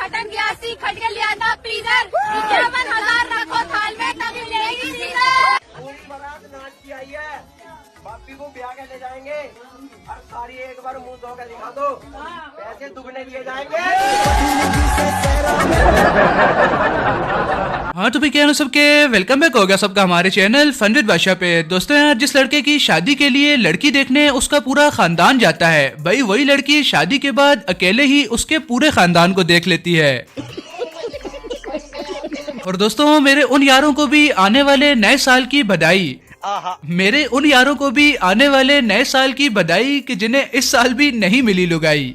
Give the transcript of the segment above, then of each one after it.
खटन गया सी खट के लिया था पीजर 51,000 रखो थाल में तभी मिलेगी सीजर। पूरी बारात नाच की आई है, बापी को ब्याह के ले जाएंगे और सारी एक बार मुंह धो के दिखा दो, पैसे दुगने दिए जाएंगे। हाँ तो भी क्या सबके वेलकम बैक हो गया सबका हमारे चैनल फन विद बादशाह पे। दोस्तों यार, जिस लड़के की शादी के लिए लड़की देखने उसका पूरा खानदान जाता है, भाई वही लड़की शादी के बाद अकेले ही उसके पूरे खानदान को देख लेती है। और दोस्तों, मेरे उन यारों को भी आने वाले नए साल की बधाई। मेरे उन यारों को भी आने वाले नए साल की बधाई कि जिन्हें इस साल भी नहीं मिली लुगाई।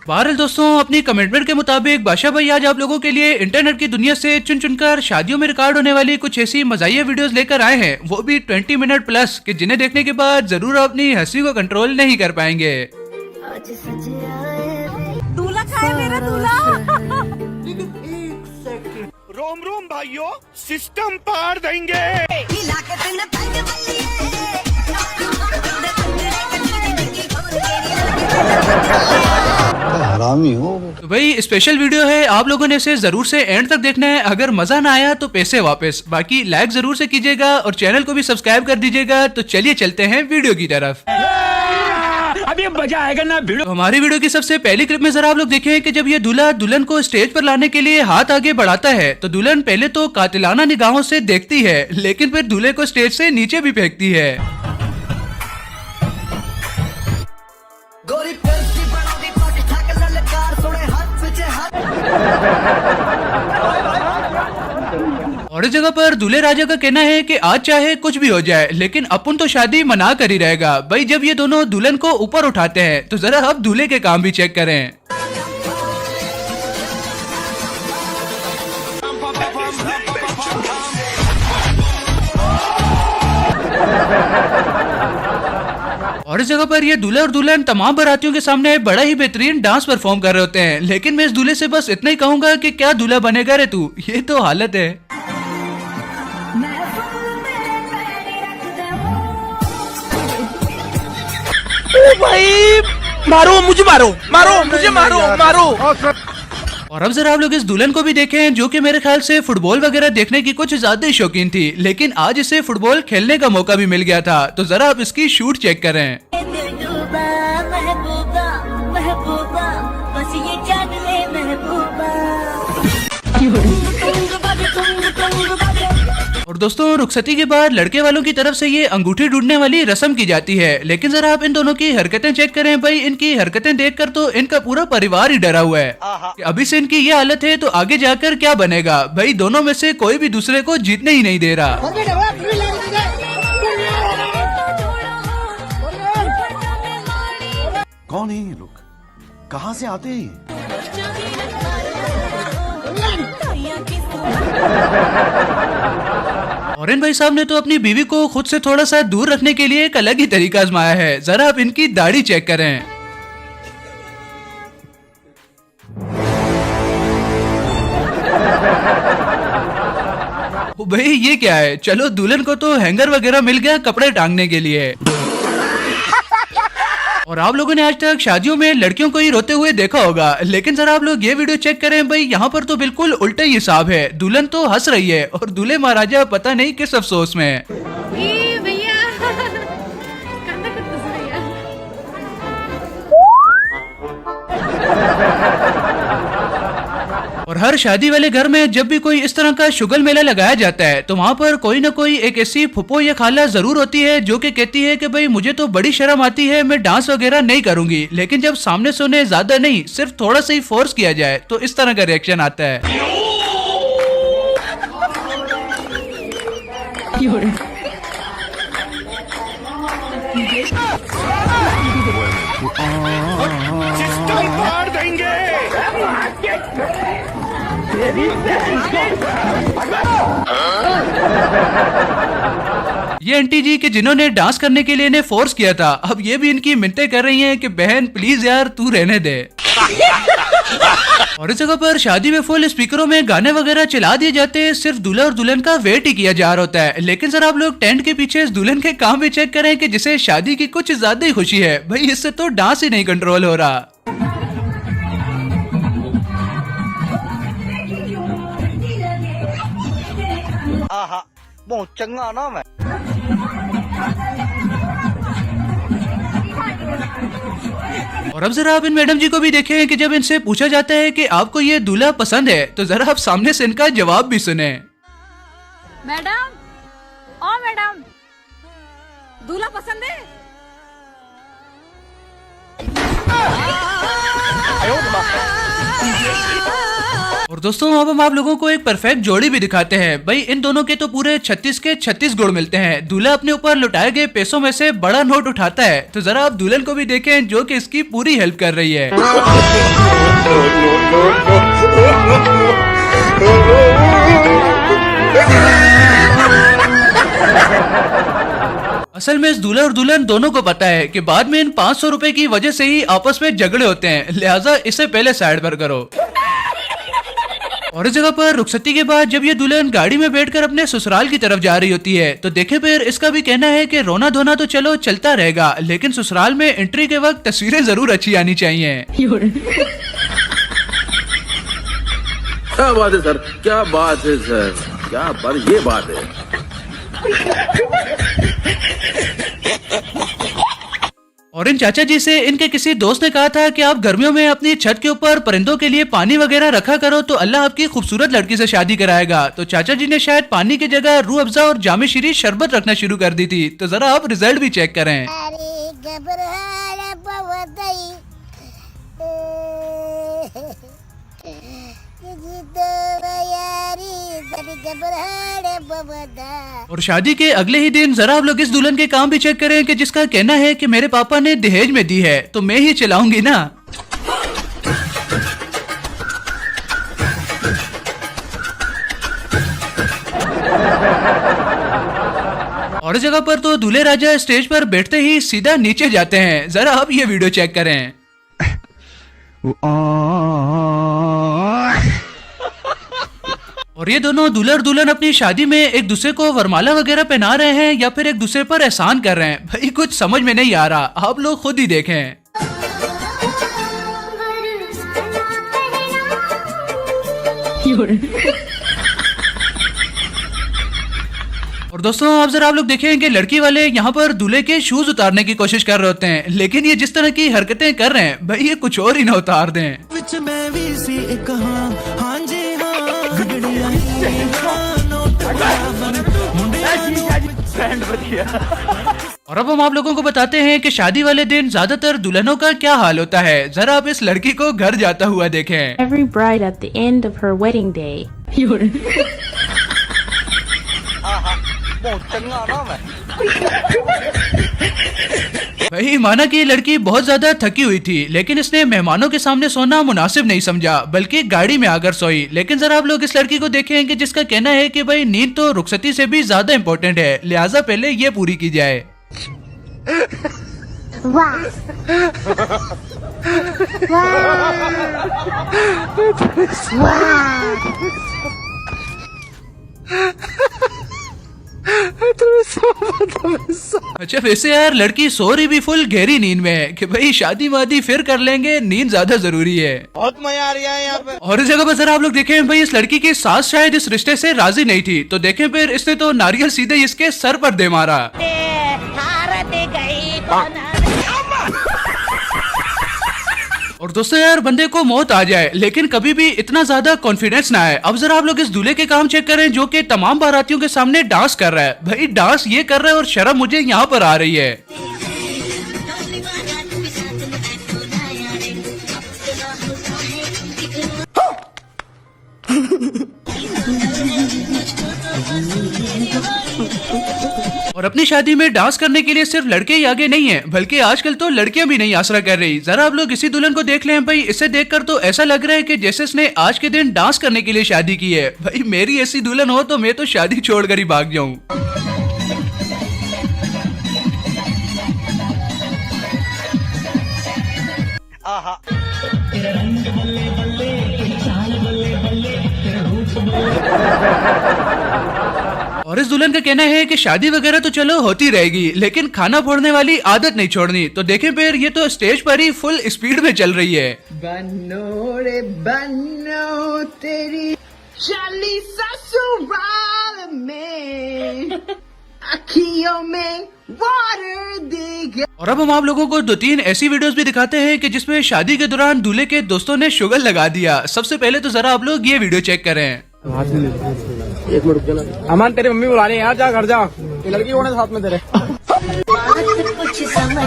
बहरहाल दोस्तों, अपनी कमिटमेंट के मुताबिक बादशाह भाई आज आप लोगों के लिए इंटरनेट की दुनिया से चुन चुनकर शादियों में रिकॉर्ड होने वाली कुछ ऐसी मजाहिया वीडियोस लेकर आए हैं, वो भी 20 मिनट प्लस, कि जिन्हें देखने के बाद जरूर अपनी हंसी को कंट्रोल नहीं कर पाएंगे। दूल्हा खाए मेरा दूल्हा। रोम रोम भाइयों, सिस्टम पार देंगे। हरामी हो। तो भाई स्पेशल वीडियो है, आप लोगों ने इसे जरूर से एंड तक देखना है। अगर मजा ना आया तो पैसे वापस। बाकी लाइक जरूर से कीजिएगा और चैनल को भी सब्सक्राइब कर दीजिएगा। तो चलिए चलते हैं वीडियो की तरफ। अभी मजा आएगा ना वीडियो। तो हमारी वीडियो की सबसे पहली क्लिप में जरा आप लोग देखें कि जब ये दूल्हा दुल्हन को स्टेज पर लाने के लिए हाथ आगे बढ़ाता है तो दुल्हन पहले तो कातिलाना निगाहों से देखती है, लेकिन फिर दूल्हे को स्टेज से नीचे भी फेंकती है। और इस जगह पर दूल्हे राजा का कहना है कि आज चाहे कुछ भी हो जाए लेकिन अपन तो शादी मना कर ही रहेगा। भाई जब ये दोनों दुल्हन को ऊपर उठाते हैं तो जरा अब दूल्हे के काम भी चेक करें। और इस जगह पर ये दूल्हा और दुल्हन तमाम बारातियों के सामने बड़ा ही बेहतरीन डांस परफॉर्म कर रहे होते हैं। लेकिन मैं इस दूल्हे से बस इतना ही कहूंगा कि क्या दूल्हा बनेगा रे तू, ये तो हालत है। भाई मारो मुझे, मारो मारो मुझे, मारो मारो। और अब जरा आप लोग इस दुल्हन को भी देखें जो कि मेरे ख्याल से फुटबॉल वगैरह देखने की कुछ ज्यादा ही शौकीन थी, लेकिन आज इसे फुटबॉल खेलने का मौका भी मिल गया था। तो जरा आप इसकी शूट चेक करें। और दोस्तों, रुखसती के बाद लड़के वालों की तरफ से ये अंगूठी ढूंढने वाली रस्म की जाती है, लेकिन जरा आप इन दोनों की हरकतें चेक करें। भाई इनकी हरकतें देखकर तो इनका पूरा परिवार ही डरा हुआ है कि अभी से इनकी ये हालत है तो आगे जाकर क्या बनेगा। भाई दोनों में से कोई भी दूसरे को जीतने ही नहीं दे रहा। कौन है ये लोग, कहाँ से आते हैं? और भाई साहब ने तो अपनी बीवी को खुद से थोड़ा सा दूर रखने के लिए एक अलग ही तरीका आजमाया है। जरा आप इनकी दाढ़ी चेक करें। भाई ये क्या है? चलो दुल्हन को तो हैंगर वगैरह मिल गया कपड़े टांगने के लिए। और आप लोगों ने आज तक शादियों में लड़कियों को ही रोते हुए देखा होगा, लेकिन जरा आप लोग ये वीडियो चेक करें। भाई यहाँ पर तो बिल्कुल उल्टा ही हिसाब है। दुल्हन तो हंस रही है और दूल्हे महाराजा पता नहीं किस अफसोस में है। भैया और हर शादी वाले घर में जब भी कोई इस तरह का शुगल मेला लगाया जाता है तो वहाँ पर कोई ना कोई एक ऐसी फुप्पो या खाला जरूर होती है जो कि कहती है कि भाई मुझे तो बड़ी शर्म आती है, मैं डांस वगैरह नहीं करूंगी। लेकिन जब सामने से उन्हें ज्यादा नहीं सिर्फ थोड़ा सा ही फोर्स किया जाए तो इस तरह का रिएक्शन आता है। सिस्टम पार देंगे। ये आंटी जी कि जिन्होंने डांस करने के लिए इन्हें फोर्स किया था, अब ये भी इनकी मिन्नतें कर रही हैं कि बहन प्लीज यार तू रहने दे। और इस जगह पर शादी में फुल स्पीकरों में गाने वगैरह चला दिए जाते हैं, सिर्फ दूल्हा और दुल्हन का वेट ही किया जा रहा होता है। लेकिन सर आप लोग टेंट के पीछे इस दुल्हन के काम भी चेक करें कि जिसे शादी की कुछ ज्यादा ही खुशी है। भाई इससे तो डांस ही नहीं कंट्रोल हो रहा। बहुत चंगा ना मैं। और अब जरा आप इन मैडम जी को भी देखें कि जब इनसे पूछा जाता है कि आपको ये दूल्हा पसंद है, तो जरा आप सामने से इनका जवाब भी सुने। मैडम, ओ मैडम, दूल्हा पसंद है? और दोस्तों अब हम आप लोगों को एक परफेक्ट जोड़ी भी दिखाते हैं। भाई इन दोनों के तो पूरे 36 के 36 गुण मिलते हैं। दूल्हा अपने ऊपर लुटाए गए पैसों में से बड़ा नोट उठाता है, तो जरा आप दुल्हन को भी देखें जो कि इसकी पूरी हेल्प कर रही है। असल में इस दूल्हा और दुल्हन दोनों को पता है कि बाद में इन 500 रुपए की वजह से ही आपस में झगड़े होते हैं, लिहाजा इसे पहले साइड पर करो। और इस जगह पर रुखसती के बाद जब ये दुल्हन गाड़ी में बैठकर अपने ससुराल की तरफ जा रही होती है, तो देखे फिर इसका भी कहना है कि रोना धोना तो चलो चलता रहेगा, लेकिन ससुराल में एंट्री के वक्त तस्वीरें जरूर अच्छी आनी चाहिए। क्या बात है सर, क्या बात है सर, क्या बात, ये बात है। और इन चाचा जी से इनके किसी दोस्त ने कहा था कि आप गर्मियों में अपनी छत के ऊपर परिंदों के लिए पानी वगैरह रखा करो तो अल्लाह आपकी खूबसूरत लड़की से शादी कराएगा। तो चाचा जी ने शायद पानी की जगह रूह अफ़ज़ा और जामे शीरी शरबत रखना शुरू कर दी थी। तो जरा आप रिजल्ट भी चेक करें। और शादी के अगले ही दिन जरा आप लोग इस दुल्हन के काम भी चेक करें कि जिसका कहना है कि मेरे पापा ने दहेज में दी है तो मैं ही चलाऊंगी ना। और इस जगह पर तो दूल्हे राजा स्टेज पर बैठते ही सीधा नीचे जाते हैं। जरा आप ये वीडियो चेक करें। और ये दोनों दूल्हा और दुल्हन अपनी शादी में एक दूसरे को वरमाला वगैरह पहना रहे हैं या फिर एक दूसरे पर एहसान कर रहे हैं। भाई कुछ समझ में नहीं आ रहा, आप लोग खुद ही देखें। और दोस्तों अब जरा आप लोग देखें कि लड़की वाले यहाँ पर दूल्हे के शूज उतारने की कोशिश कर रहे होते हैं, लेकिन ये जिस तरह की हरकतें कर रहे हैं भाई ये कुछ और ही ना उतार दें। और अब हम आप लोगों को बताते हैं कि शादी वाले दिन ज्यादातर दुल्हनों का क्या हाल होता है। जरा आप इस लड़की को घर जाता हुआ देखें। Every bride at the end of her wedding day. बहुत चंगा ना मैं। भाई माना कि ये लड़की बहुत ज्यादा थकी हुई थी, लेकिन इसने मेहमानों के सामने सोना मुनासिब नहीं समझा, बल्कि गाड़ी में आकर सोई। लेकिन जरा आप लोग इस लड़की को देखें कि जिसका कहना है कि भाई नींद तो रुखसती से भी ज्यादा इम्पोर्टेंट है, लिहाजा पहले ये पूरी की जाए। अच्छा वैसे यार लड़की सो रही भी फुल गहरी नींद में है कि भाई शादी वादी फिर कर लेंगे, नींद ज्यादा जरूरी है। बहुत मजा आ रहा है यहाँ पे। और इस जगह पर जरा आप लोग देखें भाई इस लड़की की सास शायद इस रिश्ते से राजी नहीं थी, तो देखें फिर इसने तो नारियल सीधे इसके सर पर दे मारा। और दोस्तों यार बंदे को मौत आ जाए लेकिन कभी भी इतना ज्यादा कॉन्फिडेंस ना आए। अब जरा आप लोग इस दूल्हे के काम चेक करें जो कि तमाम बारातियों के सामने डांस कर रहा है। भाई डांस ये कर रहा है और शर्म मुझे यहाँ पर आ रही है। और अपनी शादी में डांस करने के लिए सिर्फ लड़के ही आगे नहीं हैं, बल्कि आजकल तो लड़कियां भी नहीं आसरा कर रही। जरा आप लोग इसी दुल्हन को देख लें। भाई इसे देखकर तो ऐसा लग रहा है कि जैसे इसने आज के दिन डांस करने के लिए शादी की है। भाई मेरी ऐसी दुल्हन हो तो मैं तो शादी छोड़कर ही भाग जाऊं। और इस दुल्हन का कहना है कि शादी वगैरह तो चलो होती रहेगी, लेकिन खाना फोड़ने वाली आदत नहीं छोड़नी। तो देखें फिर ये तो स्टेज पर ही फुल स्पीड में चल रही है। बनो रे बनो तेरी शाली ससुराल में अखियों में वाटर देगा। और अब हम आप लोगों को 2-3 ऐसी वीडियोस भी दिखाते हैं कि जिसमें शादी के दौरान दूल्हे के दोस्तों ने शुगर लगा दिया। सबसे पहले तो जरा आप लोग ये वीडियो चेक करें। एक मिनट रुक जाना। अमान तेरी मम्मी बुला रही है यार, जा घर जा। ये लड़की कौन है साथ में तेरे? कुछ समझ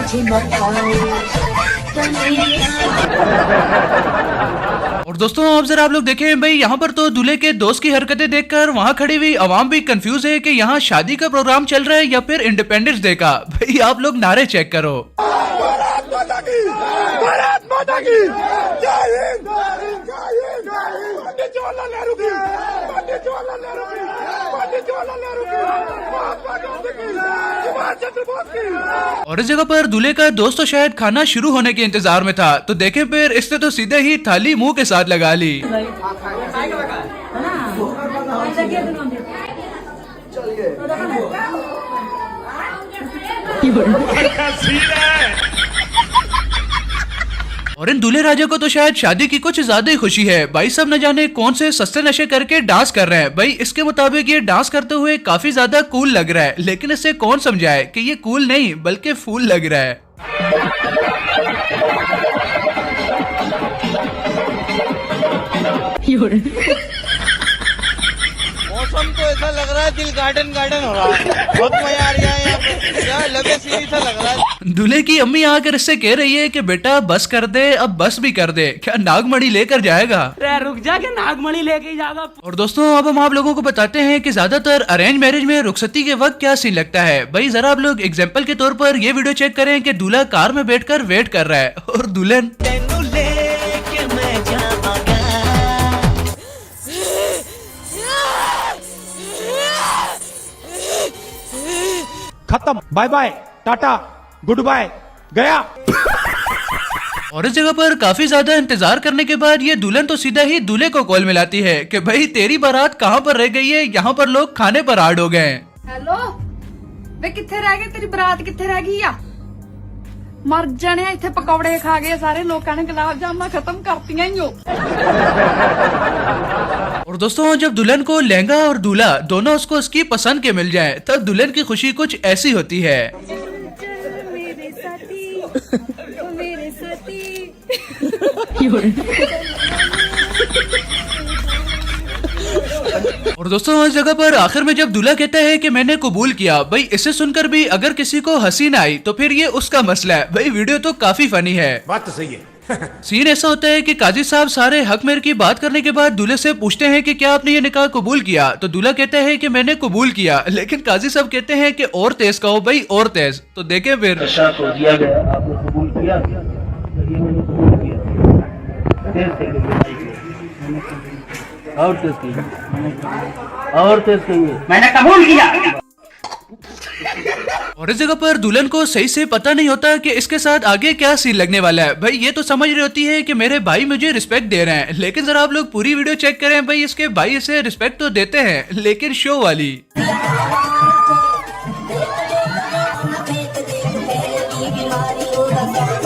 और दोस्तों अब जरा आप लोग देखें भाई, यहाँ पर तो दूल्हे के दोस्त की हरकतें देखकर वहाँ खड़ी हुई आवाम भी कंफ्यूज है कि यहाँ शादी का प्रोग्राम चल रहा है या फिर इंडिपेंडेंस डे का। भाई आप लोग नारे चेक करो। भारत माता की, भारत माता की, जय हिंद, पंडित जवाहरलाल नेहरू की, पंडित जवाहरलाल नेहरू की, पंडित जवाहरलाल नेहरू की, महात्मा गांधी की, सुभाष चंद्र बोस की। और इस जगह पर दूल्हे का दोस्त तो शायद खाना शुरू होने के इंतजार में था, तो देखें फिर इसने तो सीधे ही थाली मुंह के साथ लगा ली। और इन दूल्हे राजा को तो शायद शादी की कुछ ज्यादा ही खुशी है। भाई सब न जाने कौन से सस्ते नशे करके डांस कर रहे हैं। भाई इसके मुताबिक ये डांस करते हुए काफी ज्यादा कूल लग रहा है, लेकिन इससे कौन समझाए कि ये कूल नहीं बल्कि फूल लग रहा है। मौसम तो ऐसा लग रहा है दिल गार्डन गार्डन हो रहा है, बहुत मजा आ रहा है यहाँ पे, यार लबे सीढ़ी सा लग रहा है। दूल्हे की अम्मी आकर इससे कह रही है कि बेटा बस कर दे, अब बस भी कर दे। क्या नागमणि लेकर जाएगा? रुक जा के नागमणि लेके जाएगा। और दोस्तों अब हम आप लोगों को बताते हैं कि ज्यादातर अरेंज मैरिज में रुखसती के वक्त क्या सीन लगता है। भाई जरा आप लोग एग्जाम्पल के तौर पर ये वीडियो चेक करें कि दूल्हा कार में बैठकर वेट कर रहा है और दुल्हन खत्म, bye bye, tata, good bye, गया। और इस जगह पर काफी ज्यादा इंतजार करने के बाद ये दुल्हन तो सीधा ही दूल्हे को कॉल मिलाती है कि भाई तेरी बारात कहाँ पर रह गई है, यहाँ पर लोग खाने पर आड़ हो गए। हेलो वे किथे रह गए, तेरी बरात किथे रह गई आ? मर जाने इथे पकौड़े खा गए सारे लोगों ने, गुलाब जामुन खत्म करतियां ही हो। और दोस्तों जब दुल्हन को लहंगा और दूल्हा दोनों उसको उसकी पसंद के मिल जाए तब दुल्हन की खुशी कुछ ऐसी होती है। मेरे साथी, मेरे साथी। और दोस्तों इस जगह पर आखिर में जब दूल्हा कहता है कि मैंने कबूल किया, भाई इसे सुनकर भी अगर किसी को हंसी ना आई तो फिर ये उसका मसला है। भाई वीडियो तो काफी फनी है। बात तो सही है। सीन ऐसा होता है कि काजी साहब सारे हक मेर की बात करने के बाद दूल्हे से पूछते हैं कि क्या आपने ये निकाह कबूल किया, तो दूल्हा कहता है कि मैंने कबूल किया, लेकिन काजी साहब कहते हैं कि और तेज कहो भाई और तेज। तो देखें फिर तो दिया गया, आपने कबूल किया, ये मैंने कबूल किया, तेज और तेज कहिए, और तेज कहिए, मैंने कबूल किया। और इस जगह पर दुल्हन को सही से पता नहीं होता कि इसके साथ आगे क्या सीन लगने वाला है। भाई ये तो समझ रही होती है कि मेरे भाई मुझे रिस्पेक्ट दे रहे हैं, लेकिन जरा आप लोग पूरी वीडियो चेक करें। भाई इसके भाई इसे रिस्पेक्ट तो देते हैं लेकिन शो वाली।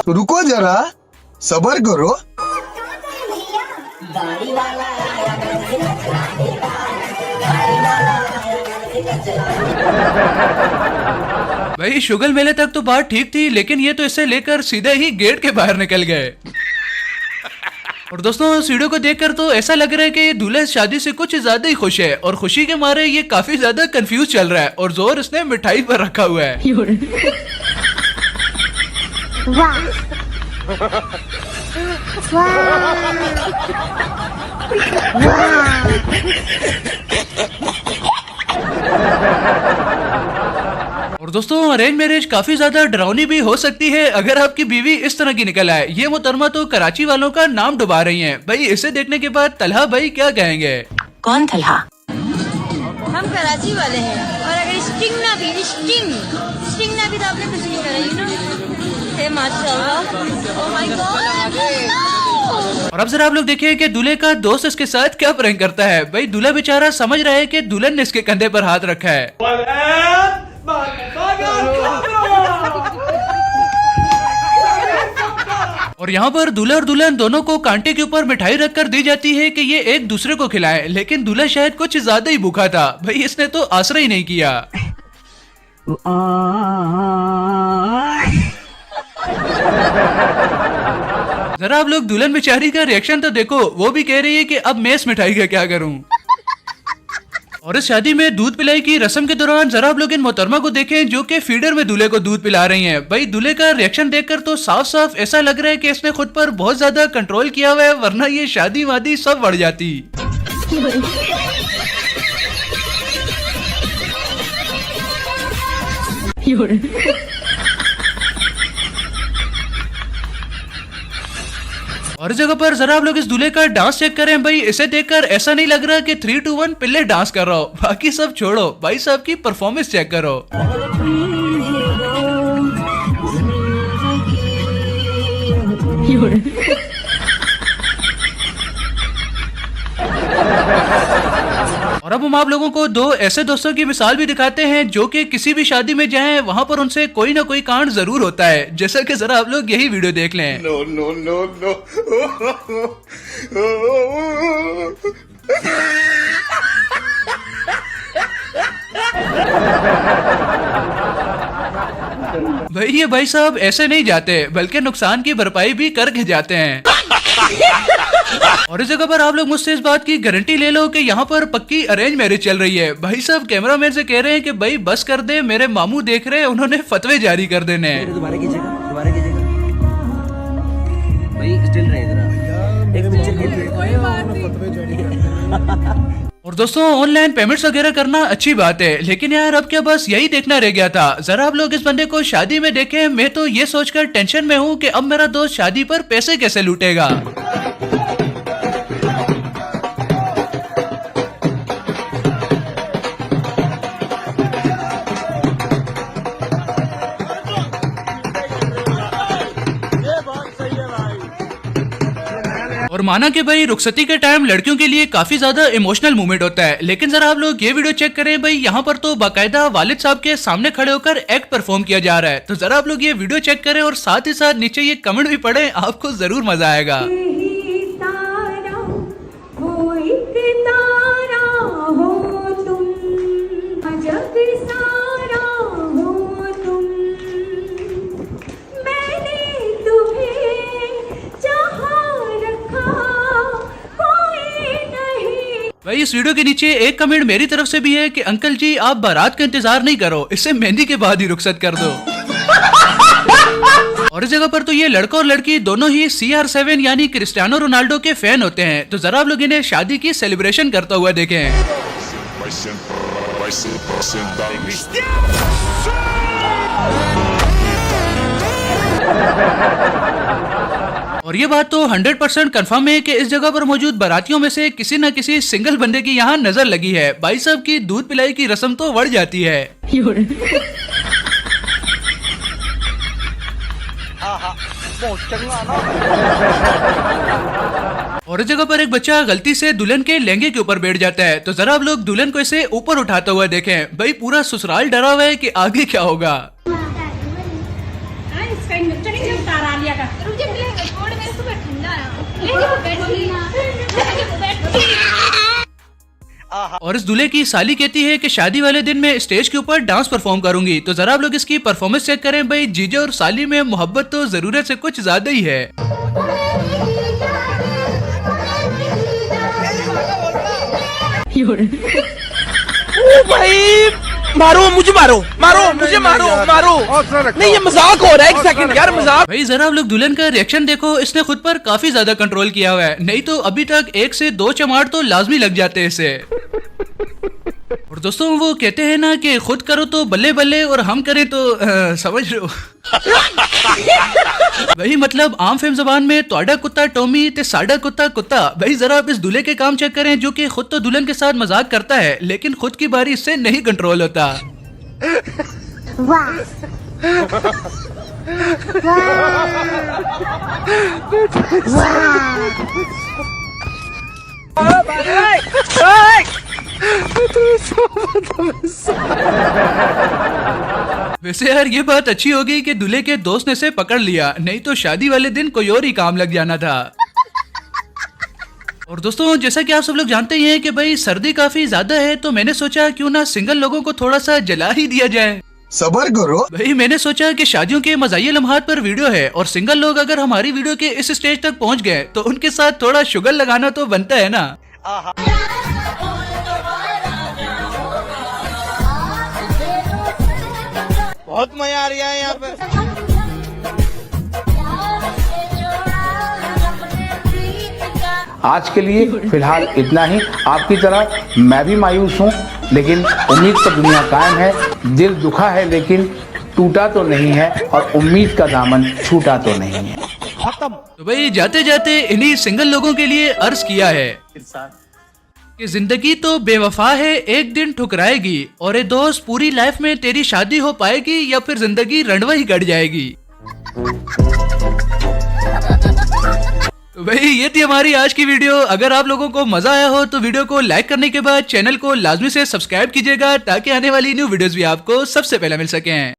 रुको जरा, सब्र करो। भाई शुगर मेले तक तो बात ठीक थी, लेकिन ये तो इसे लेकर सीधे ही गेट के बाहर निकल गए। और दोस्तों इस वीडियो को देखकर तो ऐसा लग रहा है कि ये दूल्हा इस शादी से कुछ ज्यादा ही खुश है और खुशी के मारे ये काफी ज्यादा कंफ्यूज चल रहा है और जोर इसने मिठाई पर रखा हुआ है। और दोस्तों अरेंज मैरिज काफी ज्यादा डरावनी भी हो सकती है अगर आपकी बीवी इस तरह की निकल आए। ये मोहतरमा तो कराची वालों का नाम डुबा रही हैं। भाई इसे देखने के बाद तलहा भाई क्या कहेंगे? कौन तलहा? हम कराची वाले हैं और अगर स्टिंग ना भी तो आपने कुछ नहीं करा, यू नो। हे माशाल्लाह, ओह माय गॉड। और अब जरा आप लोग देखिए कि दूल्हे का दोस्त इसके साथ क्या प्रैंक करता है। भाई दूल्हा बेचारा समझ रहा है कि दुल्हन ने इसके कंधे पर हाथ रखा है। और यहाँ पर दूल्हा और दुल्हन दोनों को कांटे के ऊपर मिठाई रखकर दी जाती है कि ये एक दूसरे को खिलाएं, लेकिन दूल्हा शायद कुछ ज्यादा ही भूखा था। भाई इसने तो आसरा ही नहीं किया। जरा आप लोग दुल्हन बेचारी का रिएक्शन तो देखो, वो भी कह रही है कि अब मैं इस मिठाई का क्या करूं। और इस शादी में दूध पिलाई की रस्म के दौरान जरा आप लोग इन मोहतरमा को देखें जो कि फीडर में दूल्हे को दूध पिला रही हैं। भाई दूल्हे का रिएक्शन देखकर तो साफ साफ ऐसा लग रहा है कि इसने खुद पर बहुत ज्यादा कंट्रोल किया हुआ है, वरना ये शादी वादी सब बढ़ जाती। और जगह पर जरा आप लोग इस दूल्हे का डांस चेक करें। भाई इसे देखकर ऐसा नहीं लग रहा कि 3, 2, 1 पिल्ले डांस कर रहा हो। बाकी सब छोड़ो, भाई साहब की परफॉर्मेंस चेक करो। और अब हम आप लोगों को दो ऐसे दोस्तों की मिसाल भी दिखाते हैं जो कि किसी भी शादी में जाएं वहां पर उनसे कोई ना कोई कांड जरूर होता है, जैसा कि जरा आप लोग यही वीडियो देख लें। No no no no. भाई ये भाई साहब ऐसे नहीं जाते, बल्कि नुकसान की भरपाई भी करके जाते हैं। और इस जगह पर आप लोग मुझसे इस बात की गारंटी ले लो कि यहाँ पर पक्की अरेंज मैरिज चल रही है। भाई साहब कैमरामैन से कह रहे हैं कि भाई बस कर दे, मेरे मामू देख रहे हैं, उन्होंने फतवे जारी कर देने हैं। दोबारा कीजिएगा भाई, स्टिल रहे जरा एक पिक्चर के लिए। और दोस्तों ऑनलाइन पेमेंट्स वगैरह करना अच्छी बात है, लेकिन यार अब क्या बस यही देखना रह गया था। जरा आप लोग इस बंदे को शादी में देखें। मैं तो ये सोचकर टेंशन में हूँ कि अब मेरा दोस्त शादी पर पैसे कैसे लूटेगा। और माना कि भाई रुखसती के टाइम लड़कियों के लिए काफी ज्यादा इमोशनल मूवमेंट होता है, लेकिन जरा आप लोग ये वीडियो चेक करें। भाई यहाँ पर तो बाकायदा वालिद साहब के सामने खड़े होकर एक्ट परफॉर्म किया जा रहा है। तो जरा आप लोग ये वीडियो चेक करें और साथ ही साथ नीचे ये कमेंट भी पढ़ें, आपको जरूर मजा आएगा। भाई इस वीडियो के नीचे एक कमेंट मेरी तरफ से भी है कि अंकल जी आप बारात का इंतजार नहीं करो, इसे मेहंदी के बाद ही रुखसत कर दो। और इस जगह पर तो ये लड़का और लड़की दोनों ही CR7 यानी क्रिस्टियानो रोनाल्डो के फैन होते हैं। तो जरा आप लोग इन्हें शादी की सेलिब्रेशन करता हुआ देखें। और ये बात तो 100% कंफर्म है कि इस जगह पर मौजूद बारातियों में से किसी न किसी सिंगल बंदे की यहाँ नजर लगी है। भाई साहब की दूध पिलाई की रस्म तो बढ़ जाती है। और इस जगह पर एक बच्चा गलती से दुल्हन के लहंगे के ऊपर बैठ जाता है। तो जरा आप लोग दुल्हन को इसे ऊपर उठाता हुआ देखें। भाई पूरा ससुराल डरा हुआ है कि आगे क्या होगा। और इस दूल्हे की साली कहती है कि शादी वाले दिन मैं स्टेज के ऊपर डांस परफॉर्म करूंगी। तो जरा आप लोग इसकी परफॉर्मेंस चेक करें। भाई जीजा और साली में मोहब्बत तो जरूरत से कुछ ज्यादा ही है। भाई मारो मुझे, मारो मुझे, मारो नहीं, ये मजाक हो रहा है। एक सेकंड यार, मजाक। भाई जरा आप लोग दुल्हन का रिएक्शन देखो, इसने खुद पर काफी ज्यादा कंट्रोल किया हुआ है, नहीं तो अभी तक 1 से 2 चमाट तो लाजमी लग जाते हैं इसे। और दोस्तों वो कहते हैं ना कि खुद करो तो बल्ले बल्ले और हम करें तो समझ रहे हो। भाई मतलब आम फेम जबान में तोड़ा कुत्ता टोमी ते साडा कुत्ता कुत्ता। भाई जरा आप इस दूल्हे के काम चेक करें जो कि खुद तो दुल्हन के साथ मजाक करता है, लेकिन खुद की बारी इससे नहीं कंट्रोल होता। वैसे यार ये बात अच्छी होगी कि दूल्हे के दोस्त ने से पकड़ लिया, नहीं तो शादी वाले दिन कोई और ही काम लग जाना था। और दोस्तों जैसा कि आप सब लोग जानते ही हैं कि भाई सर्दी काफी ज्यादा है, तो मैंने सोचा क्यों ना सिंगल लोगों को थोड़ा सा जला ही दिया जाए। सबर करो। भाई मैंने सोचा कि शादियों के मज़ाहिया लम्हात पर वीडियो है और सिंगल लोग अगर हमारी वीडियो के इस स्टेज तक पहुंच गए तो उनके साथ थोड़ा शुगर लगाना तो बनता है ना। बहुत मजा आ रहा है यहाँ पे। आज के लिए फिलहाल इतना ही। आपकी तरह मैं भी मायूस हूँ, लेकिन उम्मीद पर दुनिया कायम है। दिल दुखा है लेकिन टूटा तो नहीं है, और उम्मीद का दामन छूटा तो नहीं है। तो भाई जाते जाते इन्हीं सिंगल लोगों के लिए अर्ज किया है कि जिंदगी तो बेवफा है, एक दिन ठुकराएगी, और ये दोस्त पूरी लाइफ में तेरी शादी हो पाएगी या फिर जिंदगी रणवा ही कट जाएगी। तो भाई ये थी हमारी आज की वीडियो। अगर आप लोगों को मजा आया हो तो वीडियो को लाइक करने के बाद चैनल को लाजमी से सब्सक्राइब कीजिएगा ताकि आने वाली न्यू वीडियोस भी आपको सबसे पहले मिल सकें।